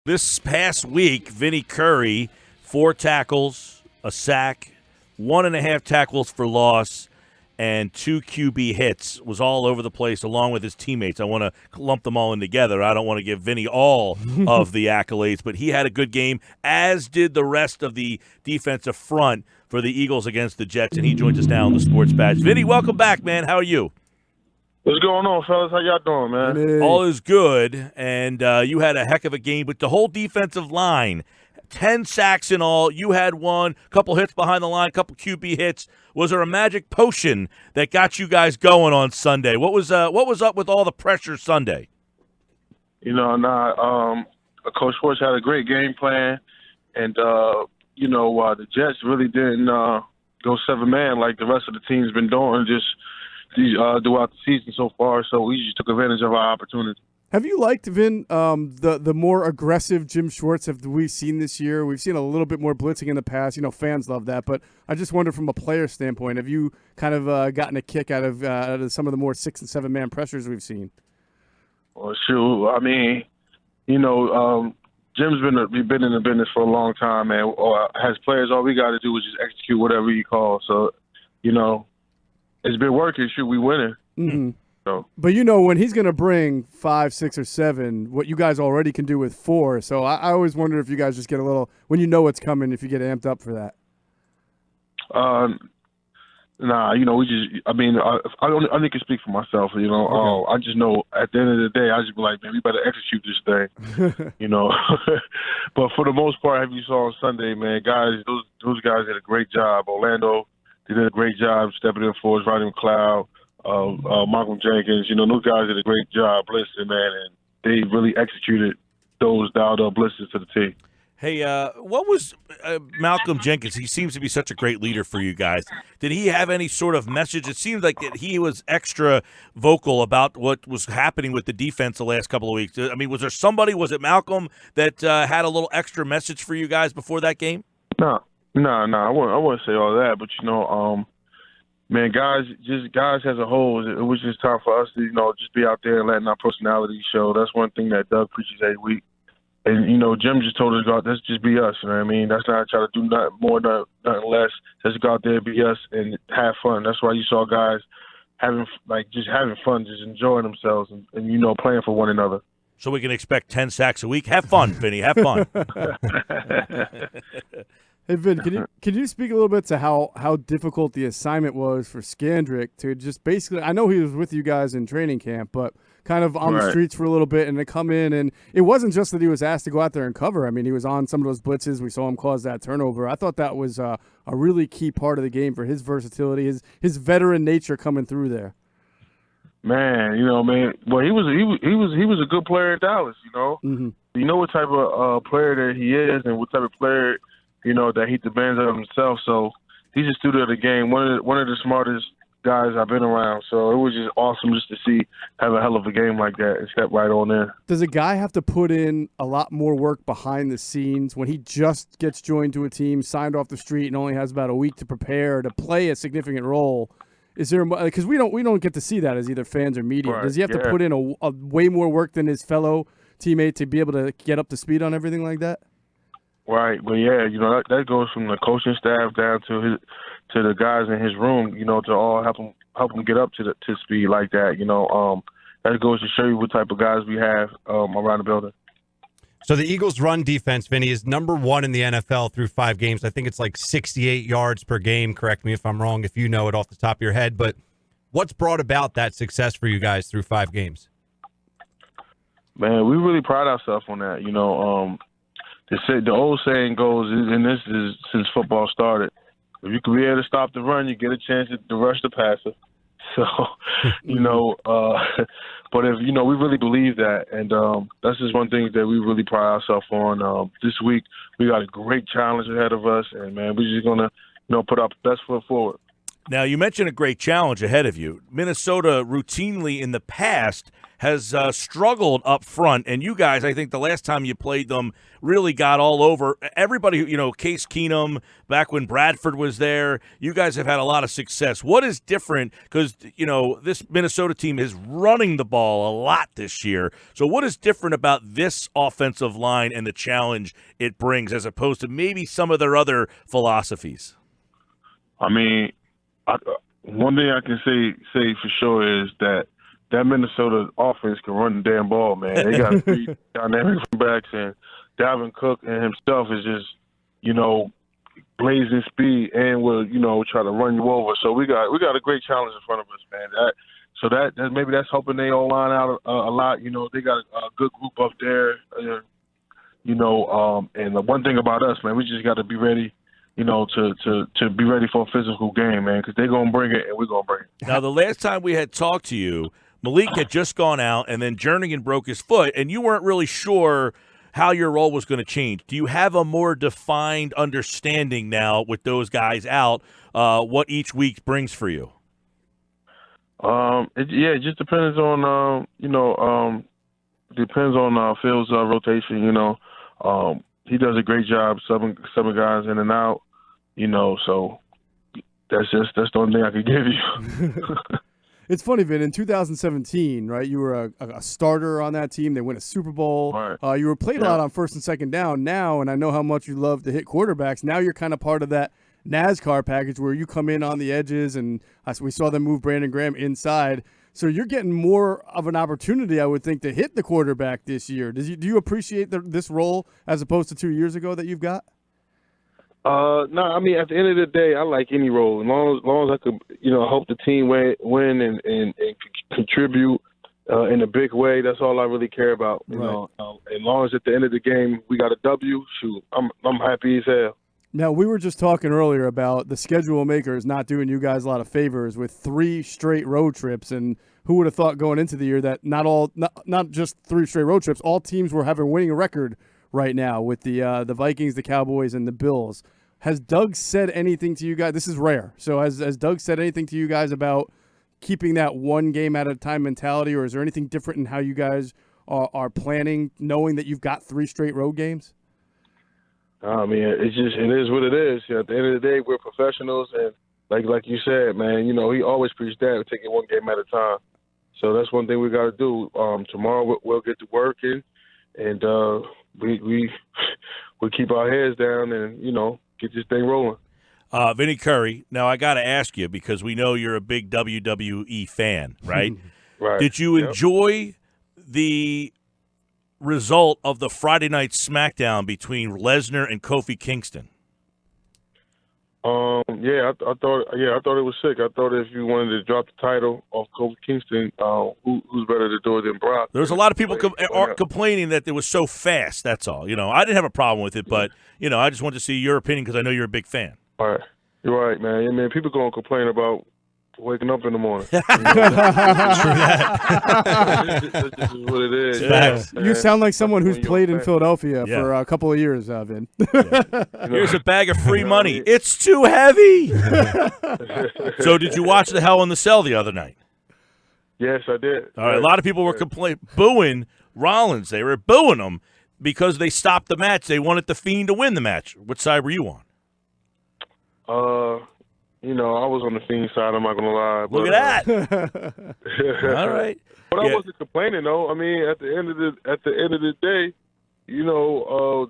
This past week, Vinny Curry, 4 tackles, a sack, 1.5 tackles for loss, and 2 QB hits, was all over the place along with his teammates. I want to lump them all in together. I don't want to give Vinny all of the accolades, but he had a good game, as did the rest of the defensive front for the Eagles against the Jets, and he joins us now on the Sports Badge. Vinny, welcome back, man. How are you? What's going on, fellas? How y'all doing, man? Hey. All is good, and you had a heck of a game, but the whole defensive line, 10 sacks in all. You had one, couple hits behind the line, couple QB hits. Was there a magic potion that got you guys going on Sunday? What was up with all the pressure Sunday? Coach Schwartz had a great game plan, and the Jets really didn't go 7-man like the rest of the team's been doing just throughout the season so far. So we just took advantage of our opportunity. Have you liked, Vin, the more aggressive Jim Schwartz that we've seen this year? We've seen a little bit more blitzing in the past. Fans love that. But I just wonder from a player standpoint, have you kind of gotten a kick out of some of the more 6- and 7-man pressures we've seen? Well, shoot. I mean, Jim's been in the business for a long time, man. As players, all we got to do is just execute whatever he calls. So, it's been working. Shoot, we winning. Mm-hmm. So. But when he's going to bring 5, 6, or 7, what you guys already can do with 4. So I always wonder if you guys just get a little, when you know what's coming, if you get amped up for that. Nah, we just. I mean, I only can speak for myself. Okay. I just know at the end of the day, I just be like, man, we better execute this thing. But for the most part, as you saw on Sunday, man, guys, those guys did a great job. Orlando, they did a great job stepping in for us, Rodney McLeod. Malcolm Jenkins, those guys did a great job blitzing, man, and they really executed those dialed-up blitzes to the T. Hey, what was Malcolm Jenkins? He seems to be such a great leader for you guys. Did he have any sort of message? It seemed like he was extra vocal about what was happening with the defense the last couple of weeks. I mean, was it Malcolm that had a little extra message for you guys before that game? No, I wouldn't say all that, but man, guys as a whole, it was just time for us to, just be out there and letting our personality show. That's one thing that Doug preaches every week. And, Jim just told us, let's just be us, you know what I mean? That's not try to do nothing more, nothing less. Just go out there, be us, and have fun. That's why you saw guys having fun, just enjoying themselves and playing for one another. So we can expect 10 sacks a week. Have fun, Vinny. Have fun. Hey, Vin, can you speak a little bit to how difficult the assignment was for Scandrick to just basically – I know he was with you guys in training camp, but kind of on the streets for a little bit and to come in. And it wasn't just that he was asked to go out there and cover. I mean, he was on some of those blitzes. We saw him cause that turnover. I thought that was a really key part of the game for his versatility, his veteran nature coming through there. Man, well, he was a good player in Dallas, Mm-hmm. You know what type of player that he is and what type of player – that he demands of himself. So he's a student of the game, one of the smartest guys I've been around. So it was just awesome just to have a hell of a game like that and step right on in. Does a guy have to put in a lot more work behind the scenes when he just gets joined to a team, signed off the street, and only has about a week to prepare to play a significant role? Is there, because we don't get to see that as either fans or media. Right. Does he have to put in a way more work than his fellow teammate to be able to get up to speed on everything like that? Right, but that goes from the coaching staff down to the guys in his room, to all help him get up to speed like that. That goes to show you what type of guys we have around the building. So the Eagles' run defense, Vinny, is number 1 in the NFL through 5 games. I think it's like 68 yards per game. Correct me if I'm wrong, if you know it off the top of your head. But what's brought about that success for you guys through 5 games? Man, we really pride ourselves on that. The old saying goes, and this is since football started, if you can be able to stop the run, you get a chance to rush the passer. So, but if, we really believe that. And that's just one thing that we really pride ourselves on. This week, we got a great challenge ahead of us. And, man, we're just going to, put our best foot forward. Now, you mentioned a great challenge ahead of you. Minnesota routinely in the past has struggled up front, and you guys, I think the last time you played them, really got all over. Everybody, Case Keenum, back when Bradford was there, you guys have had a lot of success. What is different? Because, this Minnesota team is running the ball a lot this year. So what is different about this offensive line and the challenge it brings as opposed to maybe some of their other philosophies? I mean, one thing I can say for sure is that Minnesota offense can run the damn ball, man. They got 3 dynamic backs, and Dalvin Cook and himself is just, blazing speed and will, try to run you over. So we got a great challenge in front of us, man. That maybe that's helping they all line out a lot. They got a good group up there. And the one thing about us, man, we just got to be ready. To be ready for a physical game, man, because they're going to bring it and we're going to bring it. Now, the last time we had talked to you, Malik had just gone out, and then Jernigan broke his foot, and you weren't really sure how your role was going to change. Do you have a more defined understanding now with those guys out, what each week brings for you? It just depends on, Phil's rotation, he does a great job subbing guys in and out, so that's the only thing I could give you. It's funny, Vin, in 2017, right, you were a starter on that team. They win a Super Bowl. Right. You were played a lot on first and second down now, and I know how much you love to hit quarterbacks. Now you're kind of part of that NASCAR package where you come in on the edges, and we saw them move Brandon Graham inside. So you're getting more of an opportunity, I would think, to hit the quarterback this year. Do you appreciate this role as opposed to 2 years ago that you've got? No, I mean, at the end of the day, I like any role. As long as I could, help the team win and contribute in a big way, that's all I really care about. As long as at the end of the game we got a W, shoot, I'm happy as hell. Now, we were just talking earlier about the schedule makers not doing you guys a lot of favors with 3 straight road trips, and who would have thought going into the year that not just 3 straight road trips, all teams were having a winning record right now with the Vikings, the Cowboys, and the Bills. Has Doug said anything to you guys? This is rare. So has Doug said anything to you guys about keeping that one game at a time mentality, or is there anything different in how you guys are planning, knowing that you've got 3 straight road games? I mean, it is what it is. At the end of the day, we're professionals, and like you said, man, he always preached that, take it one game at a time. So that's one thing we got to do. Tomorrow we'll get to working, and we keep our heads down and get this thing rolling. Vinny Curry. Now I got to ask you because we know you're a big WWE fan, right? Right. Did you enjoy the result of the Friday night SmackDown between Lesnar and Kofi Kingston? I thought it was sick. I thought if you wanted to drop the title off Kofi Kingston, who's better to do it than Brock? There was a lot of people complaining that it was so fast. That's all. I didn't have a problem with it, but I just wanted to see your opinion because I know you're a big fan. All right, you're right, man. I mean, people gonna complain about waking up in the morning. True that. This is what it is. You sound like someone who's played in Philadelphia for a couple of years, Vin. Here's a bag of free money. It's too heavy. So did you watch the Hell in the Cell the other night? Yes, I did. All right, a lot of people were booing Rollins. They were booing him because they stopped the match. They wanted The Fiend to win the match. Which side were you on? I was on the Fiend side, I'm not going to lie. Look at that. All right. But I wasn't complaining, though. I mean, at the end of the day,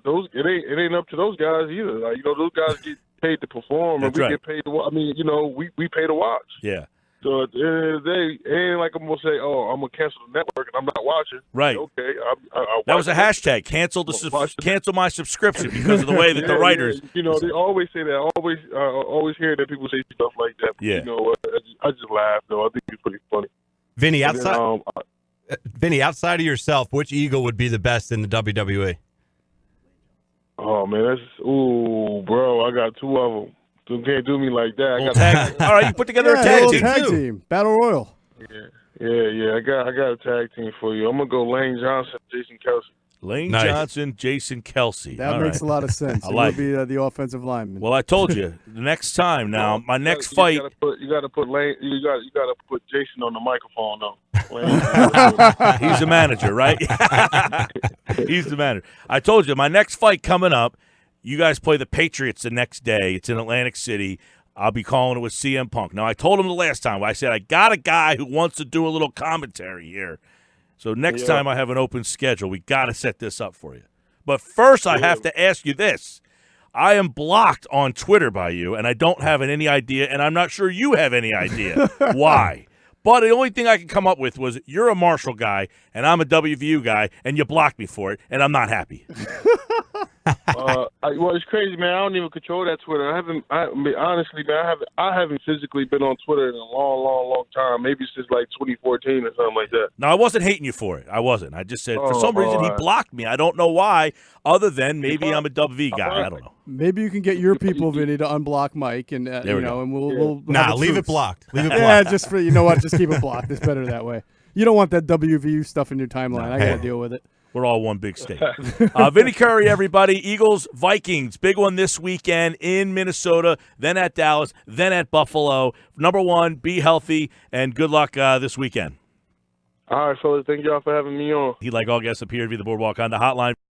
those it ain't up to those guys either. Like, those guys get paid to perform, and we get paid to watch. I mean, we pay to watch. Yeah. So at the end of the day, it ain't like I'm going to say, I'm going to cancel the network and I'm not watching. Right. Okay. That was a hashtag, cancel my subscription because of the way that the writers. They always say that. I always hear that people say stuff like that. But, yeah. I just laugh, though. I think it's pretty funny. Vinny, outside of yourself, which Eagle would be the best in the WWE? Oh, man, bro, I got 2 of them. You can't do me like that. All right, you put together a tag team. Battle Royal. Yeah. I got a tag team for you. I'm gonna go Lane Johnson, Jason Kelsey. Lane Nice. Johnson, Jason Kelsey. That All makes right. a lot of sense. I like He would be the offensive lineman. Well, I told you the next time. Now, my next fight. You got to put Lane. You got to put Jason on the microphone though. He's the manager, right? He's the manager. I told you my next fight coming up. You guys play the Patriots the next day. It's in Atlantic City. I'll be calling it with CM Punk. Now, I told him the last time. I said I got a guy who wants to do a little commentary here. So next time I have an open schedule, we got to set this up for you. But first, I have to ask you this. I am blocked on Twitter by you, and I don't have any idea, and I'm not sure you have any idea why. But the only thing I could come up with was you're a Marshall guy, and I'm a WVU guy, and you blocked me for it, and I'm not happy. Well, it's crazy, man. I don't even control that Twitter. Honestly, man, I haven't physically been on Twitter in a long time. Maybe since like 2014 or something like that. No, I wasn't hating you for it. I wasn't. I just said for some reason he blocked me. I don't know why, other than maybe I'm a WV guy. I don't know. Maybe you can get your people, Vinny, to unblock Mike, and and we'll leave it blocked. Leave it blocked. Yeah, just for just keep it blocked. It's better that way. You don't want that WVU stuff in your timeline. I got to deal with it. We're all one big state. Vinny Curry, everybody. Eagles, Vikings. Big one this weekend in Minnesota, then at Dallas, then at Buffalo. Number one, be healthy, and good luck this weekend. All right, fellas. Thank y'all for having me on. He, like all guests, appeared via the Boardwalk on the hotline.